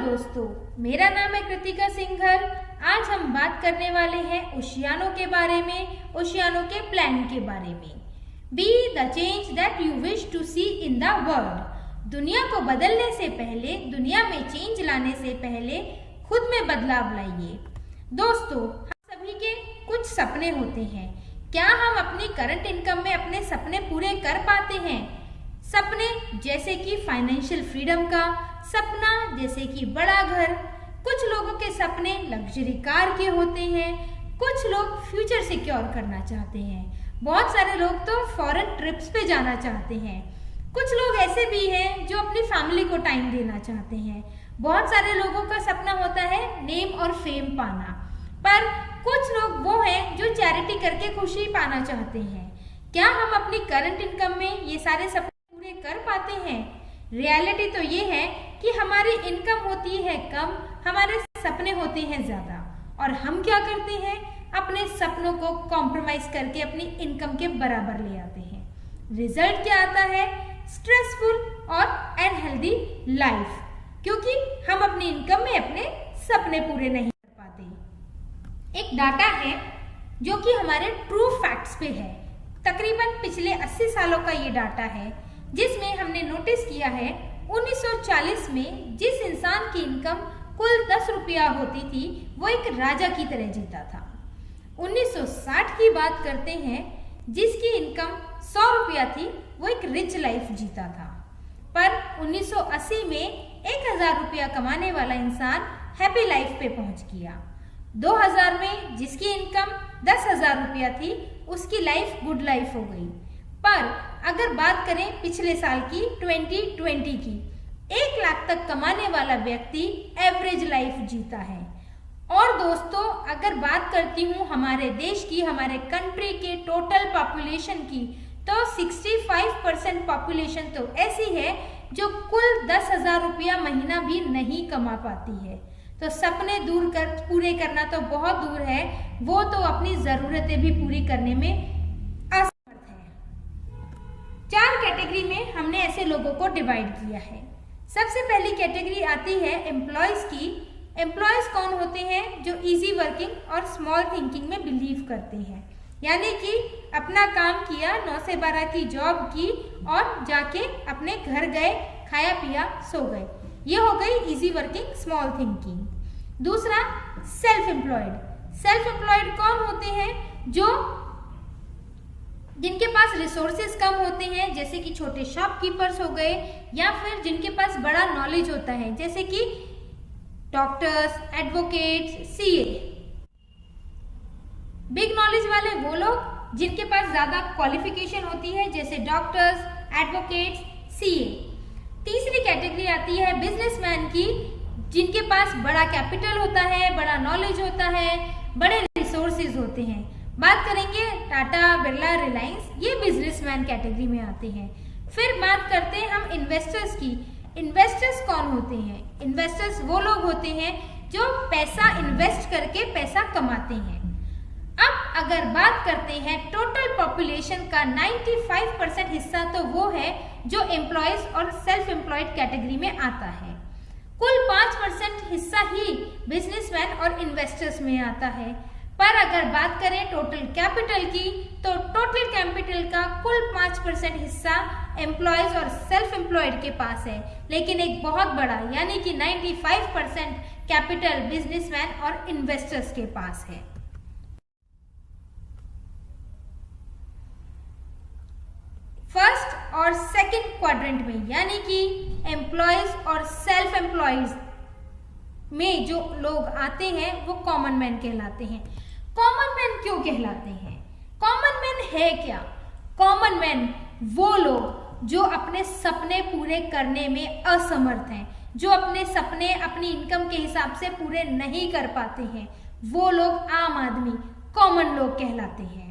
दोस्तों, मेरा नाम है कृतिका सिंघल। आज हम बात करने वाले हैं ओशियानो के बारे में, ओशियानो के प्लान के बारे में। Be the change that you wish to see in the world. दुनिया को बदलने से पहले, दुनिया में चेंज लाने से पहले खुद में बदलाव लाइए। दोस्तों, हम सभी के कुछ सपने होते हैं। क्या हम अपनी करंट इनकम में अपने सपने पूरे कर पाते हैं? सपने जैसे कि फाइनेंशियल फ्रीडम का सपना, जैसे कि बड़ा घर। कुछ लोगों के सपने लग्जरी कार के होते हैं, कुछ लोग फ्यूचर सिक्योर करना चाहते हैं, बहुत सारे लोग तो फॉरेन ट्रिप्स पे जाना चाहते हैं। कुछ लोग ऐसे भी हैं जो अपनी फैमिली को टाइम देना चाहते हैं। बहुत सारे लोगों का सपना होता है नेम और फेम पाना, पर कुछ लोग वो हैं जो चैरिटी करके खुशी पाना चाहते हैं। क्या हम अपनी करंट इनकम में ये सारे सपने पूरे कर पाते हैं? रियलिटी तो ये है कि हमारी इनकम होती है कम, हमारे सपने होते हैं ज्यादा, और हम क्या करते हैं? अपने सपनों को कॉम्प्रोमाइज करके अपनी इनकम के बराबर ले आते हैं। रिजल्ट क्या आता है? स्ट्रेसफुल और अनहेल्दी लाइफ, क्योंकि हम अपनी इनकम में अपने सपने पूरे नहीं कर पाते। एक डाटा है जो कि हमारे ट्रू फैक्ट्स पे है। तकरीबन पिछले 80 सालों का ये डाटा है, जिसमें हमने नोटिस किया है 1940 में जिस इंसान की इनकम कुल 10 रुपया होती थी, वो एक राजा की तरह जीता था। 1960 की बात करते हैं, जिसकी इनकम 100 रुपया थी, वो एक रिच लाइफ जीता था। पर 1980 में 1000 रुपया कमाने वाला इंसान हैप्पी लाइफ पे पहुंच गया। 2000 में जिसकी इनकम 10,000 रुपया थी, उसकी लाइफ गुड लाइफ हो गई। पर अगर बात करें पिछले साल की 2020 की, 1 लाख तक कमाने वाला व्यक्ति एवरेज लाइफ जीता है। और दोस्तों, अगर बात करती हूँ हमारे देश की, हमारे कंट्री के टोटल पॉपुलेशन की, तो 65% पॉपुलेशन तो ऐसी है जो कुल 10,000 रुपया महीना भी नहीं कमा पाती है। तो सपने पूरे करना तो बहुत दूर है, वो तो अपनी जरूरतें भी पूरी करने में असमर्थ है। 4 कैटेगरी में हमने ऐसे लोगों को डिवाइड किया है। सबसे पहली कैटेगरी आती है एम्प्लॉयज की। एम्प्लॉयज कौन होते हैं? जो इजी वर्किंग और स्मॉल थिंकिंग में बिलीव करते हैं, यानी कि अपना काम किया, 9 से 12 की जॉब की और जाके अपने घर गए, खाया पिया, सो गए। ये हो गई इजी वर्किंग स्मॉल थिंकिंग। दूसरा सेल्फ एम्प्लॉयड। सेल्फ एम्प्लॉयड कौन होते हैं? जिनके पास रिसोर्सेज कम होते हैं, जैसे कि छोटे शॉपकीपर्स हो गए, या फिर जिनके पास बड़ा नॉलेज होता है, जैसे कि doctors, advocates, CA. Big knowledge वाले वो लोग जिनके पास ज्यादा क्वालिफिकेशन होती है, जैसे डॉक्टर्स, एडवोकेट्स, सीए। तीसरी कैटेगरी आती है बिजनेसमैन की, जिनके पास बड़ा कैपिटल होता है, बड़ा नॉलेज होता है, बड़े रिसोर्सेज होते हैं। बात करेंगे टाटा, बिरला, रिलायंस, ये बिजनेसमैन कैटेगरी में आते हैं। फिर बात करते हैं हम इन्वेस्टर्स की। इन्वेस्टर्स कौन होते हैं? इन्वेस्टर्स वो लोग होते हैं जो पैसा इन्वेस्ट करके पैसा कमाते हैं। अब अगर बात करते हैं टोटल पॉपुलेशन का 95% हिस्सा, तो वो है जो एम्प्लॉयज और सेल्फ एम्प्लॉयड कैटेगरी में आता है। कुल 5% हिस्सा ही बिजनेसमैन और इन्वेस्टर्स में आता है। पर अगर बात करें टोटल कैपिटल की, तो टोटल कैपिटल का कुल 5% हिस्सा एम्प्लॉयज और सेल्फ एम्प्लॉयड के पास है, लेकिन एक बहुत बड़ा यानी कि 95% कैपिटल बिजनेसमैन और इन्वेस्टर्स के पास है। फर्स्ट और सेकंड क्वाड्रेंट में, यानी कि एम्प्लॉयज और सेल्फ एम्प्लॉयज में जो लोग आते हैं, वो कॉमन मैन कहलाते हैं। कॉमन मैन क्यों कहलाते हैं? कॉमन मैन है क्या? कॉमन मैन वो लोग जो अपने सपने पूरे करने में असमर्थ हैं, जो अपने सपने अपनी इनकम के हिसाब से पूरे नहीं कर पाते हैं, वो लोग आम आदमी, कॉमन लोग कहलाते हैं।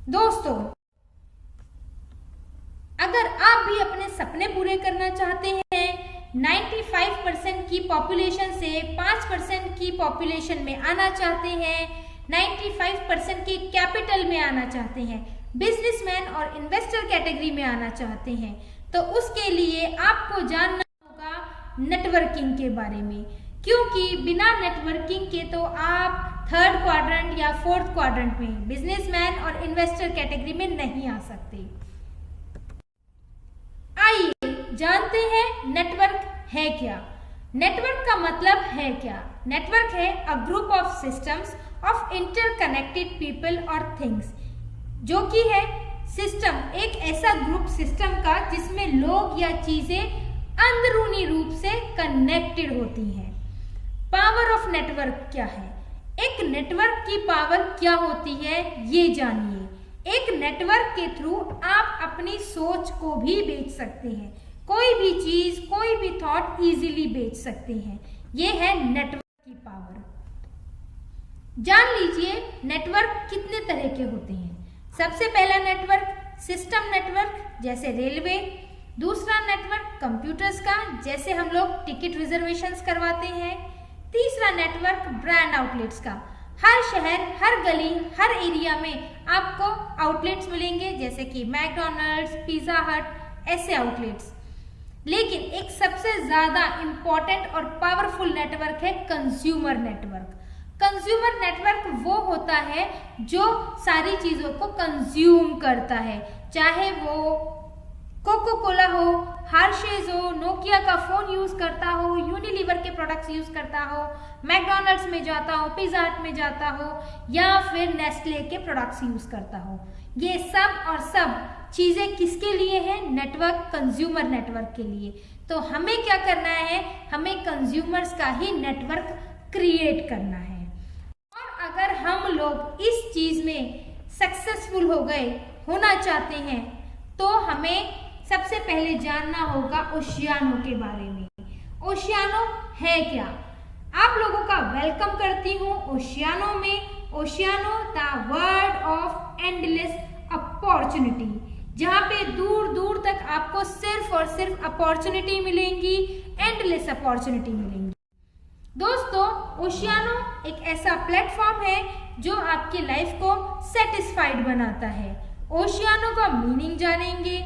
दोस्तों, अगर आप भी अपने सपने पूरे करना चाहते हैं, 95% की पॉपुलेशन से 5% की पॉपुलेशन में आना चाहते हैं, 95% की कैपिटल में आना चाहते हैं, बिजनेसमैन और इन्वेस्टर कैटेगरी में आना चाहते हैं, तो उसके लिए आपको जानना होगा नेटवर्किंग के बारे में, क्योंकि बिना नेटवर्किंग के तो आप थर्ड क्वाड्रेंट या फोर्थ क्वाड्रेंट में, बिजनेसमैन और इन्वेस्टर कैटेगरी में नहीं आ सकते। आइए जानते हैं नेटवर्क है क्या। नेटवर्क का मतलब है क्या? नेटवर्क है a group of systems of interconnected people और थिंग्स, जो कि है सिस्टम, एक ऐसा ग्रुप सिस्टम का जिसमें लोग या चीजें अंदरूनी रूप से कनेक्टेड होती हैं। पावर ऑफ नेटवर्क क्या है? एक नेटवर्क की पावर क्या होती है ये जानिए। एक नेटवर्क के थ्रू आप अपनी सोच को भी बेच सकते हैं, कोई भी चीज, कोई भी थॉट इजीली बेच सकते हैं। ये है नेटवर्क की पावर। जान लीजिए नेटवर्क कितने तरह के होते हैं। सबसे पहला नेटवर्क सिस्टम नेटवर्क, जैसे रेलवे। दूसरा नेटवर्क कंप्यूटर्स का, जैसे हम लोग टिकट रिजर्वेशंस करवाते हैं। तीसरा नेटवर्क ब्रांड आउटलेट्स का, हर शहर, हर गली, हर एरिया में आपको आउटलेट्स मिलेंगे, जैसे कि मैकडॉनल्ड्स, पिज्जा हट, ऐसे आउटलेट्स। लेकिन एक सबसे ज्यादा इंपॉर्टेंट और पावरफुल नेटवर्क है कंज्यूमर नेटवर्क। कंज्यूमर नेटवर्क वो होता है जो सारी चीजों को कंज्यूम करता है, चाहे वो कोको कोला हो, हार्शेज हो, नोकिया का फोन यूज करता हो, यूनिलीवर के प्रोडक्ट्स यूज करता हो, मैकडॉनल्ड्स में जाता हो, पिज्जा हट में जाता हो, या फिर नेस्ले के प्रोडक्ट्स यूज करता हो। ये सब और सब चीजें किसके लिए हैं? नेटवर्क, कंज्यूमर नेटवर्क के लिए। तो हमें क्या करना है? हमें कंज्यूमर्स का ही नेटवर्क क्रिएट करना है। और अगर हम लोग इस चीज में सक्सेसफुल हो गए, होना चाहते हैं, तो हमें सबसे पहले जानना होगा ओशियानो के बारे में। ओशियानो है क्या? आप लोगों का वेलकम करती हूँ ओशियानो में। Oceano the word of endless opportunity, जहाँ पे दूर दूर तक आपको सिर्फ और सिर्फ अपॉर्चुनिटी मिलेंगी, एंडलेस अपॉर्चुनिटी मिलेंगी। दोस्तों, ओशियानो एक ऐसा प्लेटफॉर्म है जो आपकी लाइफ को सेटिस्फाइड बनाता है। ओशियानो का मीनिंग जानेंगे।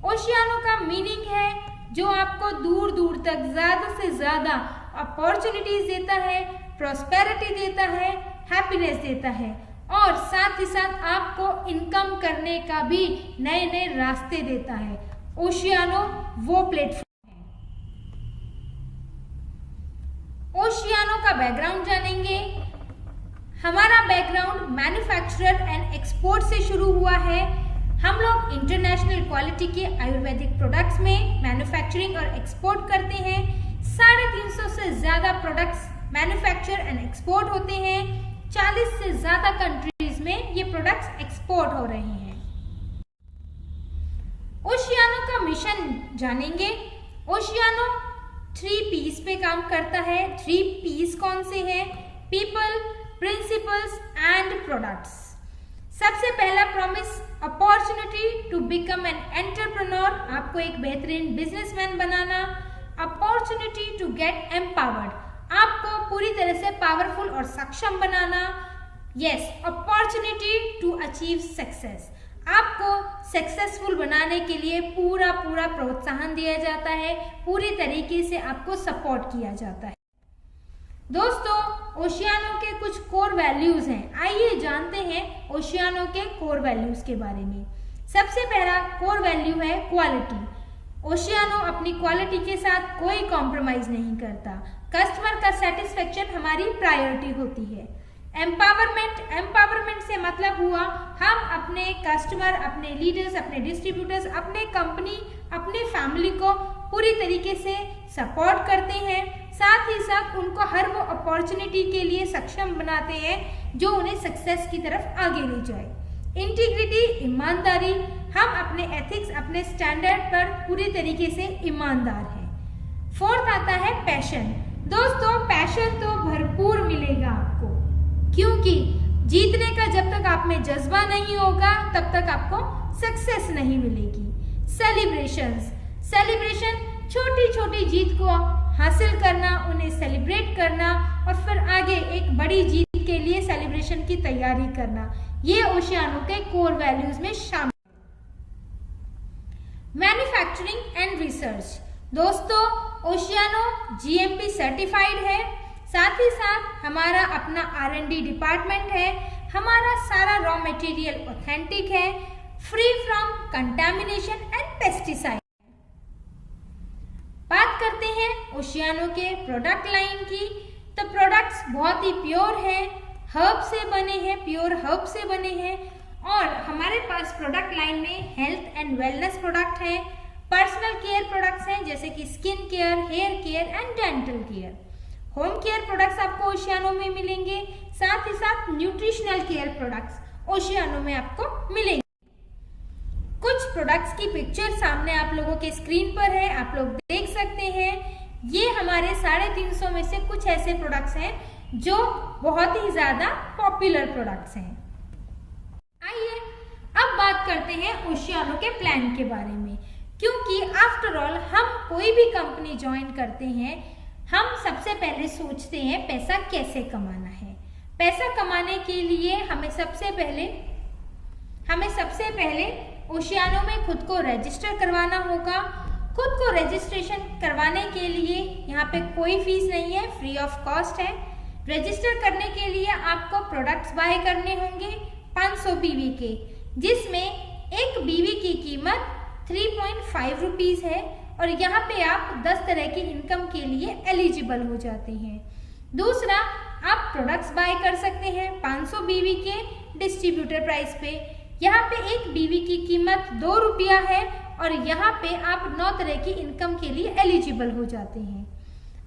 ओशियानो का मीनिंग है जो आपको दूर दूर तक ज्यादा से ज्यादा अपॉर्चुनिटीज देता है, प्रॉस्पेरिटी देता है, हैप्पीनेस देता है, और साथ ही साथ आपको इनकम करने का भी नए नए रास्ते देता है। ओशियानो वो प्लेटफॉर्म है। ओशियानो का बैकग्राउंड जानेंगे। हमारा बैकग्राउंड मैन्युफैक्चरर एंड एक्सपोर्ट से शुरू हुआ है। हम लोग इंटरनेशनल क्वालिटी के आयुर्वेदिक प्रोडक्ट्स में मैन्युफैक्चरिंग और एक्सपोर्ट करते हैं। 350 से ज्यादा प्रोडक्ट्स मैन्युफैक्चर एंड एक्सपोर्ट होते हैं। 40 से ज्यादा कंट्रीज में ये प्रोडक्ट्स एक्सपोर्ट हो रहे हैं। ओशियानो का मिशन जानेंगे। ओशियानो 3 P's पे काम करता है। 3 P's कौन से हैं? People, principles and products. सबसे पहला promise, opportunity to become an entrepreneur, आपको एक बेहतरीन बिजनेसमैन बनाना। अपॉर्चुनिटी टू गेट एम्पावर्ड, आपको पूरी तरह से पावरफुल और सक्षम बनाना। Yes, opportunity to achieve success, आपको सक्सेसफुल बनाने के लिए पूरा प्रोत्साहन दिया जाता है, पूरी तरीके से आपको सपोर्ट किया जाता है। दोस्तों, ओशियानो के कुछ कोर वैल्यूज हैं। आइए जानते हैं ओशियानो के कोर वैल्यूज के बारे में। सबसे पहला कोर वैल्यू है क्वालिटी। ओशियानो अपनी क्वालिटी के साथ कोई कॉम्प्रोमाइज नहीं करता। कस्टमर का सेटिस्फेक्शन हमारी प्रायोरिटी होती है। एम्पावरमेंट से मतलब हुआ हम अपने कस्टमर, अपने लीडर्स, अपने डिस्ट्रीब्यूटर्स, अपने कंपनी, अपने फैमिली को पूरी तरीके से सपोर्ट करते हैं, साथ ही साथ उनको हर वो अपॉर्चुनिटी के लिए सक्षम बनाते हैं जो उन्हें सक्सेस की तरफ आगे ले जाए। इंटीग्रिटी, ईमानदारी, हम अपने एथिक्स, अपने स्टैंडर्ड पर पूरी तरीके से ईमानदार हैं। फोर्थ आता है पैशन। दोस्तों, पैशन तो भरपूर मिलेगा आपको, क्योंकि जीतने का जब तक आप में जज्बा नहीं होगा तब तक आपको सक्सेस नहीं मिलेगी। सेलिब्रेशन, छोटी छोटी जीत को हासिल करना, उन्हें सेलिब्रेट करना और फिर आगे एक बड़ी जीत के लिए सेलिब्रेशन की तैयारी करना, ये ओशियानो के कोर वैल्यूज में शामिल है। Manufacturing and research. दोस्तों, ओशियानो GMP सर्टिफाइड है, साथ ही साथ हमारा अपना R&D डिपार्टमेंट है, हमारा सारा रॉ मटेरियल ऑथेंटिक है, free from contamination and pesticide. बात करते हैं ओशियानो के प्रोडक्ट लाइन की, तो प्रोडक्ट्स बहुत ही प्योर हैं, हर्ब से बने हैं, प्योर हर्ब से बने हैं और हमारे पास प्रोडक्ट लाइन में हेल्थ एंड वेलनेस प्रोडक्ट हैं, पर्सनल केयर प्रोडक्ट्स हैं जैसे कि skin care, hair care and dental care. Home care products आपको ओशियानो में मिलेंगे, साथ ही साथ न्यूट्रिशनल केयर प्रोडक्ट्स ओशियानो में आपको मिलेंगे। कुछ प्रोडक्ट्स की पिक्चर सामने आप लोगों के स्क्रीन पर है, आप लोग देख सकते हैं। ये हमारे 350 में से कुछ ऐसे प्रोडक्ट्स हैं जो बहुत ही ज्यादा पॉपुलर प्रोडक्ट्स हैं। आइए अब बात करते हैं ओशियानो के प्लान के बारे में, क्योंकि आफ्टर ऑल हम कोई भी कंपनी ज्वाइन करते हैं, हम सबसे पहले सोचते हैं पैसा कैसे कमाना है। पैसा कमाने के लिए हमें सबसे पहले ओशियानो में खुद को रजिस्टर करवाना होगा। खुद को रजिस्ट्रेशन करवाने के लिए यहाँ पे कोई फीस नहीं है, फ्री ऑफ कॉस्ट है। रजिस्टर करने के लिए आपको प्रोडक्ट्स बाय करने होंगे 500 BV के, जिसमें एक BV की कीमत 3.5 रुपीज़ है और यहाँ पे आप 10 तरह की इनकम के लिए एलिजिबल हो जाते हैं। दूसरा, आप प्रोडक्ट्स बाय कर सकते हैं 500 BV के डिस्ट्रीब्यूटर प्राइस पे। यहाँ पे एक BV की कीमत 2 रुपया है और यहाँ पे आप 9 तरह की इनकम के लिए एलिजिबल हो जाते हैं।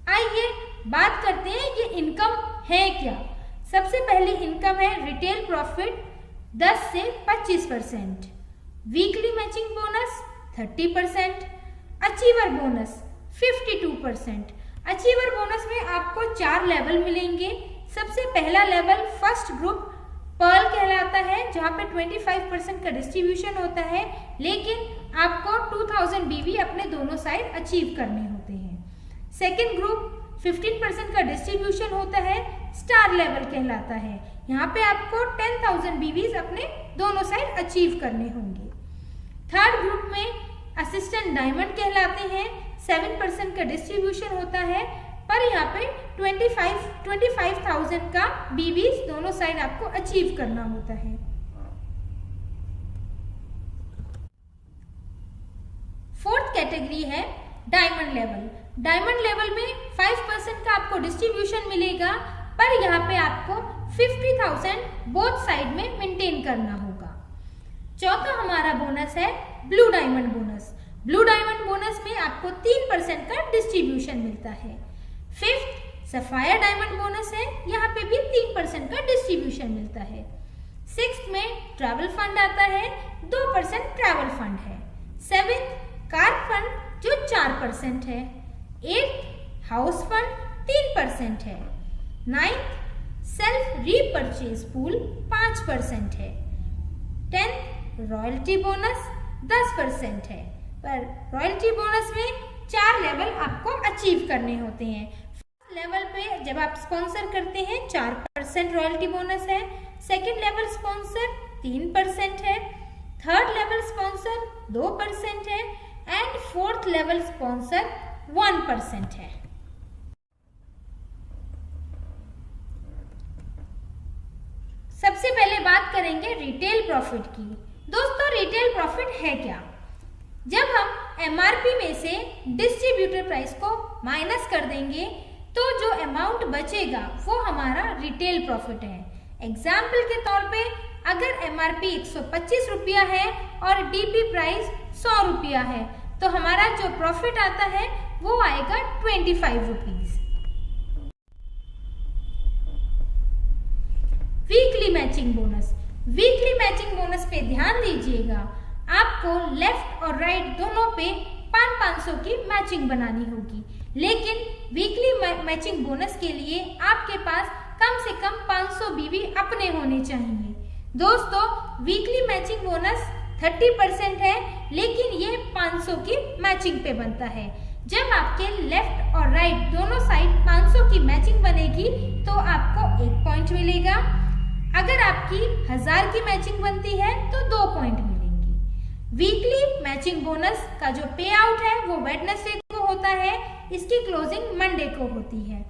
आइए बात करते हैं ये इनकम है क्या। सबसे पहली इनकम है रिटेल प्रॉफिट 10 से 25%, weekly matching bonus 30%, achiever bonus 52%। Achiever bonus में आपको 4 लेवल मिलेंगे। सबसे पहला लेवल फर्स्ट ग्रुप पर्ल कहलाता है, जहाँ पे 25% का डिस्ट्रीब्यूशन होता है, लेकिन आपको 2000 BV अपने दोनों साइड अचीव करने होते हैं। सेकेंड ग्रुप 15% का डिस्ट्रीब्यूशन होता है, स्टार लेवल कहलाता है। यहाँ पे आपको 10,000 BVs अपने दोनों साइड अचीव करने होंगे। थर्ड ग्रुप में असिस्टेंट डायमंड कहलाते हैं, 7% का डिस्ट्रीब्यूशन होता है, पर यहाँ पे 25,000 का BVs दोनों साइड आपको अचीव करना होता है। फोर्थ कैटेगरी है डायमंड लेवल। डायमंड लेवल में 5% का आपको डिस्ट्रीब्यूशन मिलेगा, पर यहाँ पे आपको 50,000 बोथ साइड में मेंटेन करना होगा। चौथा हमारा बोनस है blue diamond bonus. Blue diamond bonus में आपको 3% का डिस्ट्रीब्यूशन मिलता है। फिफ्थ सफायर डायमंड बोनस है, यहाँ पे भी 3% का डिस्ट्रीब्यूशन मिलता है। सिक्स्थ में ट्रैवल फंड आता है, 2% ट्रैवल फंड है। सेवेंथ कार फंड जो 4% है। एट्थ हाउस फंड 3% है। नाइन्थ सेल्फ रीपरचेज पूल 5% है। 10th रॉयल्टी बोनस 10% है, पर रॉयल्टी बोनस में 4 लेवल आपको अचीव करने होते हैं। फर्स्ट लेवल पे जब आप स्पॉन्सर करते हैं 4% रॉयल्टी बोनस है। सेकेंड लेवल स्पॉन्सर 3% है। थर्ड लेवल स्पॉन्सर 2% है एंड फोर्थ लेवल स्पॉन्सर 1% है। सबसे पहले बात करेंगे रिटेल प्रॉफिट की। दोस्तों, रिटेल प्रॉफिट है क्या? जब हम MRP में से डिस्ट्रीब्यूटर प्राइस को माइनस कर देंगे तो जो अमाउंट बचेगा वो हमारा रिटेल प्रॉफिट है। एग्जाम्पल के तौर पे अगर MRP 125 रुपया है और DP प्राइस 100 रुपया है, तो हमारा जो प्रॉफिट आता है वो आएगा 25 rupees. Weekly matching bonus. Weekly matching bonus पे ध्यान दीजिएगा, आपको लेफ्ट और राइट दोनों पे 500 की मैचिंग बनानी होगी, लेकिन वीकली मैचिंग बोनस के लिए आपके पास कम से कम 500 BV अपने होने चाहिए। दोस्तों, वीकली मैचिंग बोनस 30% है, लेकिन ये 500 की मैचिंग पे बनता है। जब आपके लेफ्ट और राइट दोनों साइड 500 की मैचिंग बनेगी तो आपको 1 पॉइंट मिलेगा। अगर आपकी 1000 की मैचिंग बनती है तो 2 पॉइंट मिलेंगे। वीकली मैचिंग बोनस का जो पे आउट है वो वेडनेसडे को होता है, इसकी क्लोजिंग मंडे को होती है।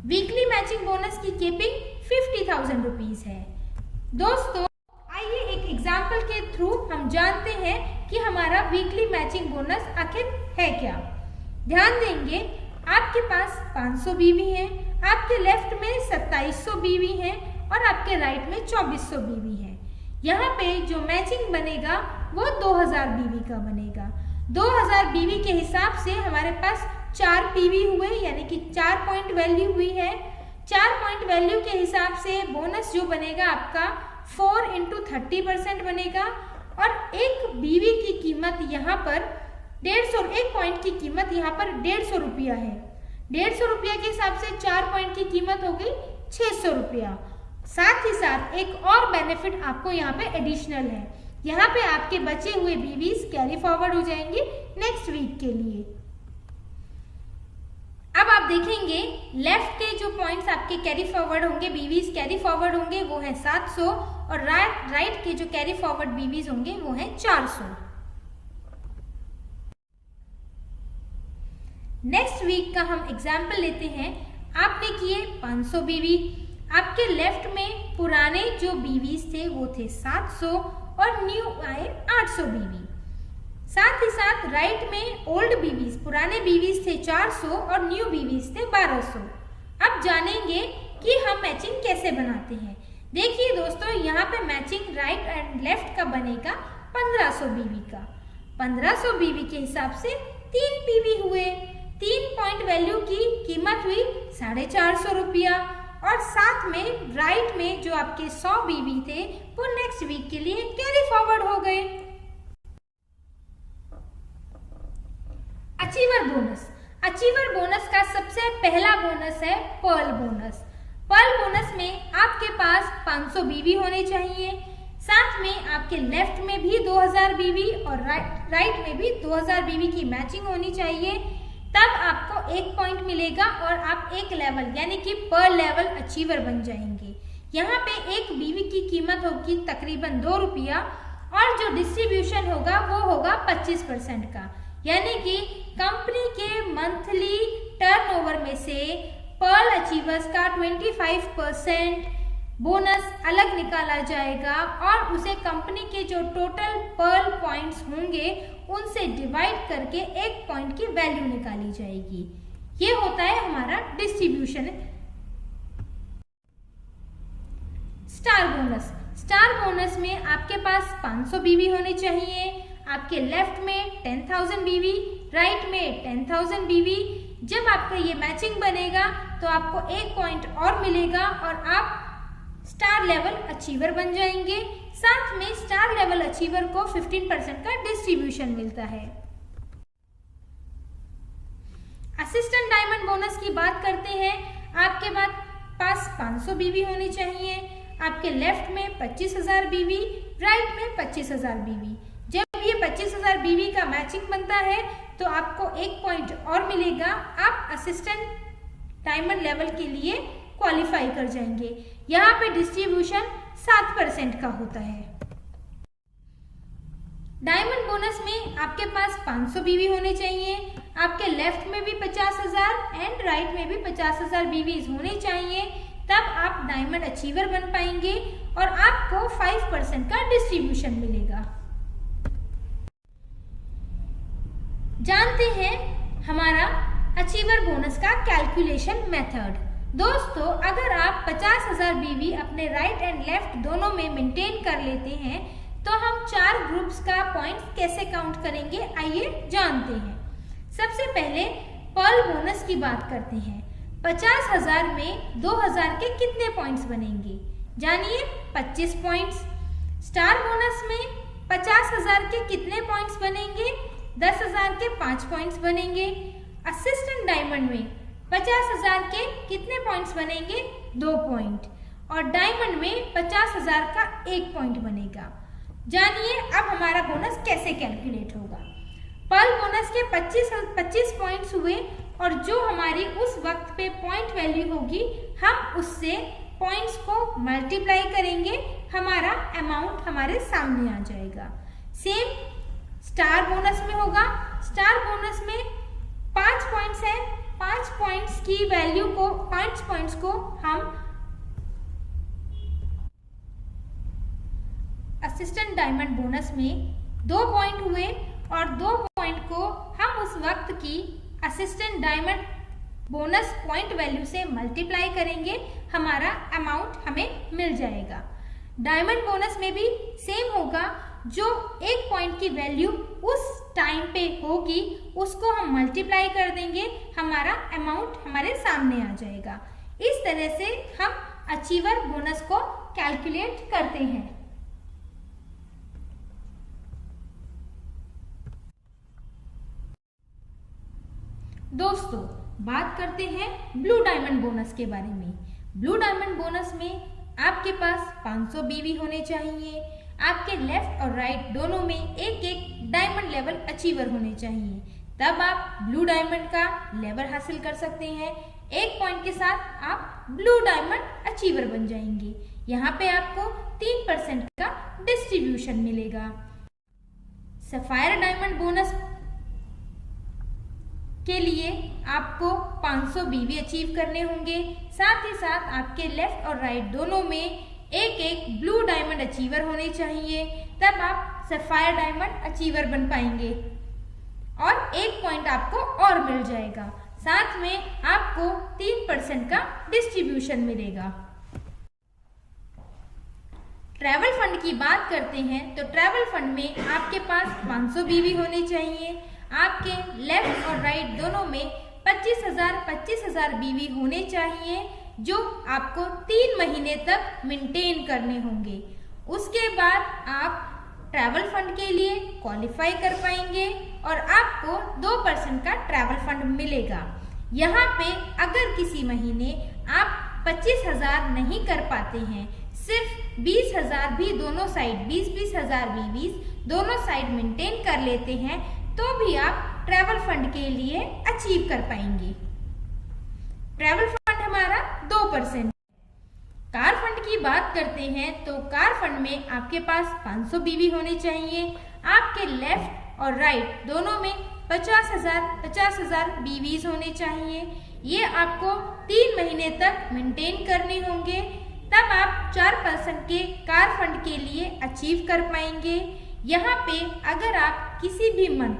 वीकली मैचिंग बोनस की कीपिंग 50,000 रुपीज है। दोस्तों आइए एक एग्जाम्पल के थ्रू हम जानते हैं कि हमारा वीकली मैचिंग बोनस आखिर है क्या। ध्यान देंगे, आपके पास 500 बीवी हैं, आपके लेफ्ट में 2700 बीवी हैं और आपके राइट में 2400 बीवी हैं। यहाँ पे जो मैचिंग बनेगा वो 2000 बीवी का बनेगा। 2000 बीवी के हिसाब से हमारे पास 4 पीवी हुए, यानी कि 4 पॉइंट वैल्यू हुई है। 4 पॉइंट वैल्यू के हिसाब से बोनस जो बनेगा आपका 4 × 30% बनेगा और एक बीवी की कीमत यहाँ पर 150, एक पॉइंट की कीमत यहाँ पर 150 रुपया है। 150 रुपया के हिसाब से 4 पॉइंट की कीमत हो गई 600 रुपया। साथ ही साथ एक और बेनिफिट आपको यहाँ पे एडिशनल है, यहाँ पे आपके बचे हुए बीवीज कैरी फॉरवर्ड हो जाएंगे नेक्स्ट वीक के लिए। अब आप देखेंगे लेफ्ट के जो पॉइंट्स आपके कैरी फॉरवर्ड होंगे, बीवीज कैरी फॉरवर्ड होंगे वो है 700 और राइट के जो कैरी फॉरवर्ड बीवीज होंगे वो है 400। नेक्स्ट वीक का हम एग्जाम्पल लेते हैं। आपने किए 500 बीवी, आपके लेफ्ट में पुराने जो बीवीज थे वो थे 700 और न्यू आए 800 बीवी। साथ ही साथ राइट में ओल्ड बीवीज, पुराने बीवीज थे 400 और न्यू बीवीज थे 1200। अब जानेंगे कि हम मैचिंग कैसे बनाते हैं। देखिए दोस्तों, यहाँ पे मैचिंग राइट एंड लेफ्ट का बनेगा 1500 बीवी का। 1500 बीवी के हिसाब से 3 पीवी हुए, 3 पॉइंट वैल्यू की कीमत हुई 450 रुपया और साथ में राइट में जो आपके 100 बीवी थे वो नेक्स्ट वीक के लिए कैरी फॉरवर्ड हो गए। Achiever bonus. अचीवर बोनस का सबसे पहला बोनस है पर्ल बोनस। पर्ल बोनस में आपके पास 500 बीवी होने चाहिए, साथ में आपके लेफ्ट में भी 2000 बीवी और राइट में भी 2000 बीवी की मैचिंग होनी चाहिए। तब आपको 1 पॉइंट मिलेगा और आप एक लेवल यानी कि पर लेवल अचीवर बन जाएंगे। यहाँ पे एक बीवी की कीमत होगी तकरीबन 2 रुपया और जो डिस्ट्रीब्यूशन होगा वो होगा 25% का, यानी कि कंपनी के मंथली टर्नओवर में से पर्ल अचीवर्स का 25% बोनस अलग निकाला जाएगा और उसे कंपनी के जो टोटल पर्ल पॉइंट्स होंगे उनसे डिवाइड करके 1 पॉइंट की वैल्यू निकाली जाएगी। ये होता है हमारा distribution. Star bonus. Star bonus में आपके पास 500 बीवी होने चाहिए, आपके लेफ्ट में 10,000 बीवी, राइट में 10,000 बीवी। जब आपका ये मैचिंग बनेगा तो आपको 1 पॉइंट और मिलेगा और आप स्टार लेवल अचीवर बन जाएंगे। साथ में स्टार लेवल अचीवर को 15% का डिस्ट्रीब्यूशन मिलता है। असिस्टेंट डायमंड बोनस की बात करते हैं। आपके पास 500 बीवी होनी चाहिए, आपके लेफ्ट में 25,000 बीवी, राइट में 25,000 बीवी। जब ये 25,000 बीवी का मैचिंग बनता है तो आपको 1 पॉइंट और मिलेगा, आप असिस्टेंट डायमंड लेवल के लिए क्वालिफाई कर जाएंगे। यहाँ पे डिस्ट्रीब्यूशन 7% का होता है। डायमंड बोनस में आपके पास 500 बीवी होने चाहिए, आपके लेफ्ट में भी 50,000 एंड राइट में भी 50,000 बीवीज होने चाहिए, तब आप डायमंड अचीवर बन पाएंगे और आपको 5% का डिस्ट्रीब्यूशन मिलेगा। जानते हैं हमारा अचीवर बोनस का कैलकुलेशन मेथड। दोस्तों, अगर आप 50,000 बीवी अपने राइट एंड लेफ्ट दोनों में मेंटेन कर लेते हैं तो हम 4 ग्रुप्स का पॉइंट्स कैसे काउंट करेंगे, आइए जानते हैं। सबसे पहले पर्ल बोनस की बात करते हैं। 50,000 में 2,000 के कितने पॉइंट्स बनेंगे, जानिए 25 पॉइंट्स। स्टार बोनस में 50,000 के कितने पॉइंट्स बनेंगे, 10,000 के 5 पॉइंट्स बनेंगे। असिस्टेंट डायमंड में 50,000 के कितने पॉइंट्स बनेंगे, 2 पॉइंट। और डायमंड में 50,000 का 1 पॉइंट बनेगा। जानिए अब हमारा बोनस कैसे कैलकुलेट होगा। पर्ल बोनस के 25 पॉइंट्स हुए और जो हमारी उस वक्त पे पॉइंट वैल्यू होगी हम उससे पॉइंट्स को मल्टीप्लाई करेंगे, हमारा अमाउंट हमारे सामने आ जाएगा। सेम स्टार बोनस में होगा। स्टार बोनस में 5 पॉइंट्स हैं, 5 पॉइंट्स की वैल्यू को, 5 पॉइंट्स को हम असिस्टेंट डायमंड बोनस में 2 पॉइंट हुए और 2 पॉइंट को हम उस वक्त की assistant diamond bonus point value से मल्टीप्लाई करेंगे, हमारा अमाउंट हमें मिल जाएगा। डायमंड बोनस में भी सेम होगा, जो 1 पॉइंट की वैल्यू उस टाइम पे होगी उसको हम मल्टीप्लाई कर देंगे, हमारा अमाउंट हमारे सामने आ जाएगा। इस तरह से हम अचीवर बोनस को कैलकुलेट करते हैं। दोस्तों, बात करते हैं ब्लू डायमंड बोनस के बारे में। ब्लू डायमंड बोनस में आपके पास 500 बीवी होने चाहिए, आपके लेफ्ट और राइट दोनों में एक एक डायमंड लेवल अचीवर होने चाहिए, तब आप ब्लू डायमंड का लेवल हासिल कर सकते हैं। 1 पॉइंट के साथ आप ब्लू डायमंड अचीवर बन जाएंगे। यहाँ पे आपको 3% का डिस्ट्रीब्यूशन मिलेगा। सफायर डायमंड बोनस के लिए आपको 500 बीवी अचीव करने होंगे, साथ ही साथ आपके लेफ्ट और राइट दोनों में एक एक ब्लू डायमंड अचीवर होने चाहिए, तब आप सफायर डायमंड अचीवर बन पाएंगे और 1 पॉइंट आपको और मिल जाएगा। साथ में आपको 3% का डिस्ट्रीब्यूशन मिलेगा। ट्रैवल फंड की बात करते हैं तो ट्रैवल फंड में आपके पास 500 बीवी होने चाहिए, आपके लेफ्ट और राइट दोनों में 25,000 बीवी होने चाहिए, जो आपको 3 महीने तक मेंटेन करने होंगे। उसके बाद आप ट्रैवल फंड के लिए क्वालिफाई कर पाएंगे और आपको 2% का ट्रैवल फंड मिलेगा। यहाँ पे अगर किसी महीने आप 25,000 नहीं कर पाते हैं, सिर्फ 20,000 भी दोनों साइड 20,000 बीवी दोनों साइड मेंटेन कर लेते हैं, तो भी आप ट्रैवल फंड के लिए अचीव कर पाएंगे। ट्रैवल फंड हमारा 2%। कार फंड की बात करते हैं तो कार फंड में आपके पास 500 बीवी होने चाहिए, आपके लेफ्ट और राइट दोनों में 50,000 बीवीज होने चाहिए। ये आपको 3 महीने तक मेंटेन करने होंगे, तब आप 4% के कार फंड के लिए अचीव कर पाएंगे। यहाँ पे अगर आप किसी भी मंथ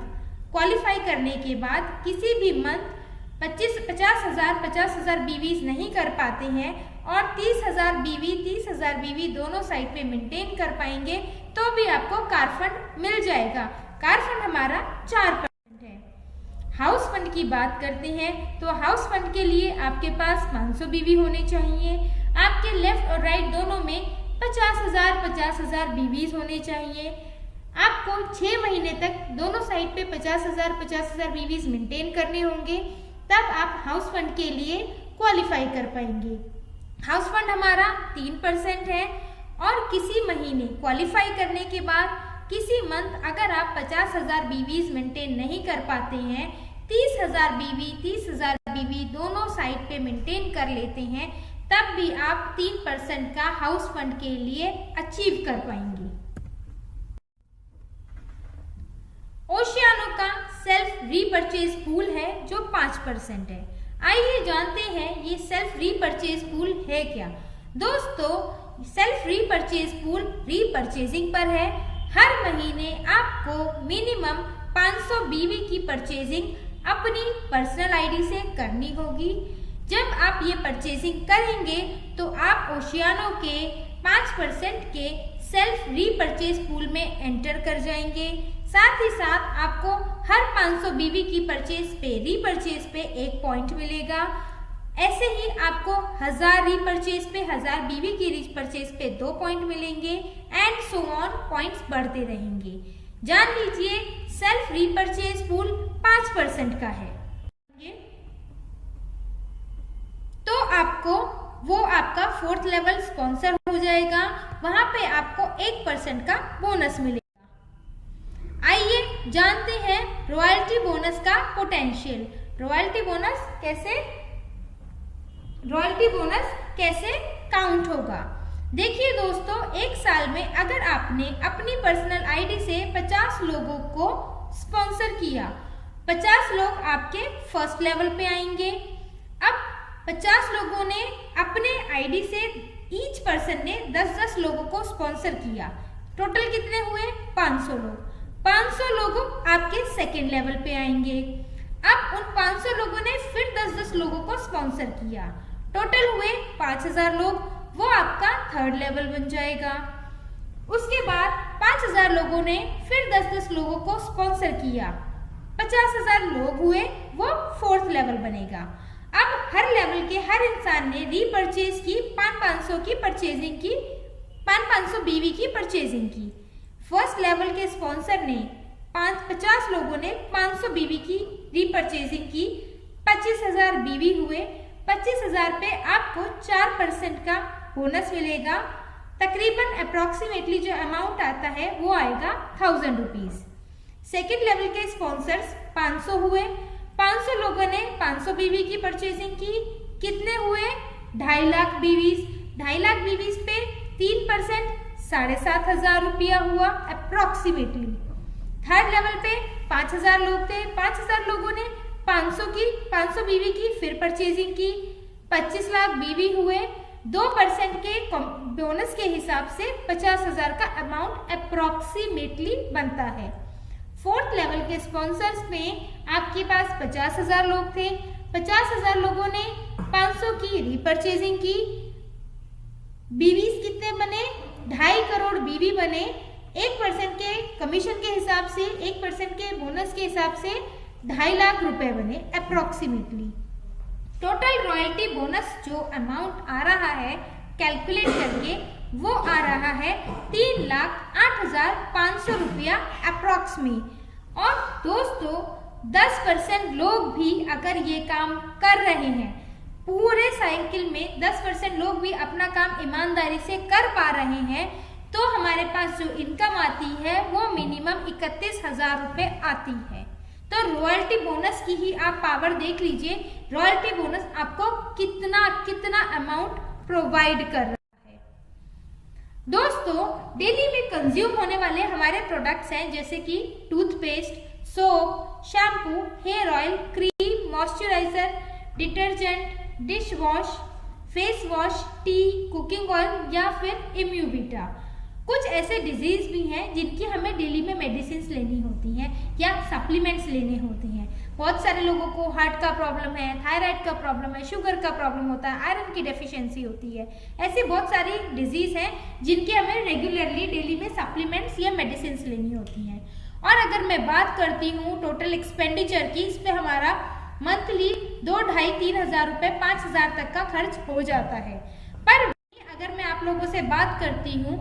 क्वालिफाई करने के बाद किसी भी मंथ 50,000 बीवीज नहीं कर पाते हैं और 30,000 बीवी दोनों साइड पे मेंटेन कर पाएंगे, तो भी आपको कार फंड मिल जाएगा। कार फंड हमारा 4% है। हाउस फंड की बात करते हैं तो हाउस फंड के लिए आपके पास 500 बीवी होने चाहिए, आपके लेफ्ट और राइट दोनों में 50,000 बीवीज होने चाहिए। आपको 6 महीने तक दोनों साइड पे 50,000 बीवीज मेंटेन करने होंगे, तब आप हाउस फंड के लिए क्वालिफाई कर पाएंगे। हाउस फंड हमारा 3% है और किसी महीने क्वालिफाई करने के बाद किसी मंथ अगर आप 50,000 बीवीज मेंटेन नहीं कर पाते हैं, 30,000 बीवी दोनों साइड पे मेंटेन कर लेते हैं, तब भी आप 3% का हाउस फंड के लिए अचीव कर पाएंगे। ओशियानो का सेल्फ रीपर्चेज पूल है जो 5% है। आइए जानते हैं ये सेल्फ रीपर्चेज पूल है क्या। दोस्तों, सेल्फ रीपर्चेज पूल रीपर्चेजिंग पर है। हर महीने आपको मिनिमम 500 बीवी की परचेजिंग अपनी पर्सनल आईडी से करनी होगी। जब आप ये परचेजिंग करेंगे तो आप ओशियानो के 5% के सेल्फ रीपर्चेज पूल में एंटर कर जाएंगे। साथ ही साथ आपको हर 500 बीवी की परचेज पे रीपर्चेज पे 1 पॉइंट मिलेगा। ऐसे ही आपको 1000 रीपर्चेज पे 1000 बीवी की रीपर्चेज पे 2 पॉइंट मिलेंगे एंड सो ऑन, पॉइंट्स बढ़ते रहेंगे। जान लीजिए सेल्फ रीपर्चेज पूल 5% का है, तो वो आपका 4th लेवल स्पॉन्सर हो जाएगा। वहां पे आपको 1% का बोनस मिलेगा। आइए जानते हैं रॉयल्टी बोनस का पोटेंशियल। रॉयल्टी बोनस कैसे काउंट होगा। देखिए दोस्तों, एक साल में अगर आपने अपनी पर्सनल आईडी से 50 लोगों को स्पॉन्सर किया 50 लोग आपके फर्स्ट लेवल पे आएंगे। अब 50 लोगों ने अपने आईडी से ईच पर्सन ने 10-10 लोगों को स्पॉन्सर किया। टोटल कितने हुए? 500 लोग। 500 लोग आपके सेकेंड लेवल पे आएंगे। अब उन 500 लोगों ने फिर 10-10 लोगों को स्पॉन्सर किया। टोटल हुए 5000 लोग, वो आपका थर्ड लेवल बन जाएगा। उसके बाद 5000 लोगों ने फिर 10-10 लोगों को स्पॉन्सर किया। 50,000 लोग हुए, वो फोर्थ लेवल बनेगा। अब हर लेवल के हर इंसान ने रीपर्चेज की 500 की परचेजिंग की, 500 बीवी की परचेजिंग की। फर्स्ट लेवल के स्पॉन्सर ने 50 लोगों ने 500 बीवी की रीपर्चेजिंग की, 25,000 बीवी हुए। 25,000 पे आपको 4% का बोनस मिलेगा। तकरीबन अप्रोक्सीमेटली जो अमाउंट आता है वो आएगा 1000 रुपीज। सेकेंड लेवल के स्पॉन्सर्स 500 हुए। 500 लोगों ने 500 बीवी की परचेजिंग की। कितने हुए? 2.5 लाख बीवीज। 2.5 लाख बीवीज पे 3% 7,500 रुपया हुआ अप्रोक्सीमेटली। थर्ड लेवल पे 5000 लोग थे। 5000 लोगों ने 500 बीवी की फिर परचेजिंग की। 25 लाख बीवी हुए। 2% के बोनस के हिसाब से 50,000 का अमाउंट अप्रोक्सीमेटली बनता है। फोर्थ लेवल के स्पॉन्सर्स में आपके पास 50,000 लोग थे। 50,000 लोगों ने 500 की रीपर्चेजिंग की। बीवीज कितने बने? 2.5 करोड़ बीवी बने। 1% के कमीशन के हिसाब से, 1% के बोनस के हिसाब से 2.5 लाख रुपए बने अप्रोक्सीमेटली। टोटल रॉयल्टी बोनस जो अमाउंट आ रहा है कैलकुलेट करके वो आ रहा है 3,08,500 रुपया अप्रोक्सीमेट। और दोस्तों 10% लोग भी अगर ये काम कर रहे हैं, पूरे साइकिल में 10% लोग भी अपना काम ईमानदारी से कर पा रहे हैं, तो हमारे पास जो इनकम आती है वो मिनिमम 31,000 रुपये आती है। तो रॉयल्टी बोनस की ही आप पावर देख लीजिए, रॉयल्टी बोनस आपको कितना अमाउंट प्रोवाइड कर रहा है। दोस्तों डेली में कंज्यूम होने वाले हमारे प्रोडक्ट्स हैं जैसे कि toothpaste, soap, shampoo, hair oil, cream, moisturiser, detergent, dish wash, face wash, tea, cooking oil या फिर इम्यूविटा। कुछ ऐसे डिजीज भी हैं जिनकी हमें डेली में मेडिसिन लेनी होती हैं या सप्लीमेंट्स लेने होते हैं। बहुत सारे लोगों को हार्ट का प्रॉब्लम है, थायराइड का प्रॉब्लम है, शुगर का प्रॉब्लम होता है, आयरन की डेफिशिएंसी होती है। ऐसी बहुत सारी डिजीज हैं जिनके हमें रेगुलरली डेली में सप्लीमेंट्स या मेडिसिन लेनी होती हैं। और अगर मैं बात करती हूँ टोटल एक्सपेंडिचर की, इस पे हमारा मंथली 2-2.5-3 हज़ार रुपये 5,000 तक का खर्च हो जाता है। पर अगर मैं आप लोगों से बात करती हूँ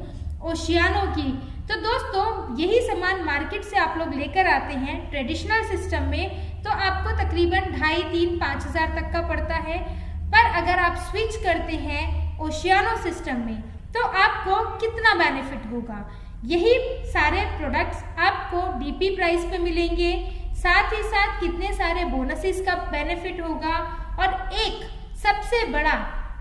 ओशियानो की, तो दोस्तों यही सामान मार्केट से आप लोग लेकर आते हैं ट्रेडिशनल सिस्टम में, तो आपको तकरीबन 2.5-3-5 हज़ार तक का पड़ता है। पर अगर आप स्विच करते हैं ओशियानो सिस्टम में तो आपको कितना बेनिफिट होगा? यही सारे प्रोडक्ट्स आपको डीपी प्राइस पे मिलेंगे, साथ ही साथ कितने सारे बोनसेस का बेनिफिट होगा, और एक सबसे बड़ा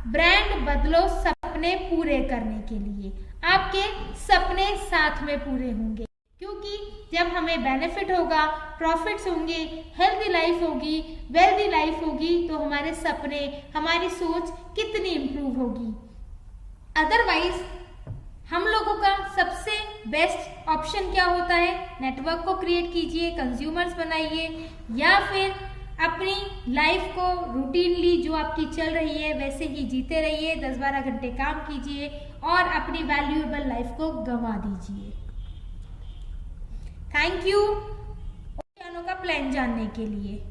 ब्रांड बदलो सपने पूरे करने के लिए। आपके सपने साथ में पूरे होंगे, क्योंकि जब हमें बेनिफिट होगा, प्रॉफिट्स होंगे, हेल्दी लाइफ होगी, वेल्दी लाइफ होगी, तो हमारे सपने, हमारी सोच कितनी इम्प्रूव होगी। अदरवाइज हम लोगों का सबसे बेस्ट ऑप्शन क्या होता है? नेटवर्क को क्रिएट कीजिए, कंज्यूमर्स बनाइए, या फिर अपनी लाइफ को रूटीनली जो आपकी चल रही है वैसे ही जीते रहिए, 10-12 घंटे काम कीजिए और अपनी वैल्यूएबल लाइफ को गंवा दीजिए। थैंक यू ओशियानो का प्लान जानने के लिए।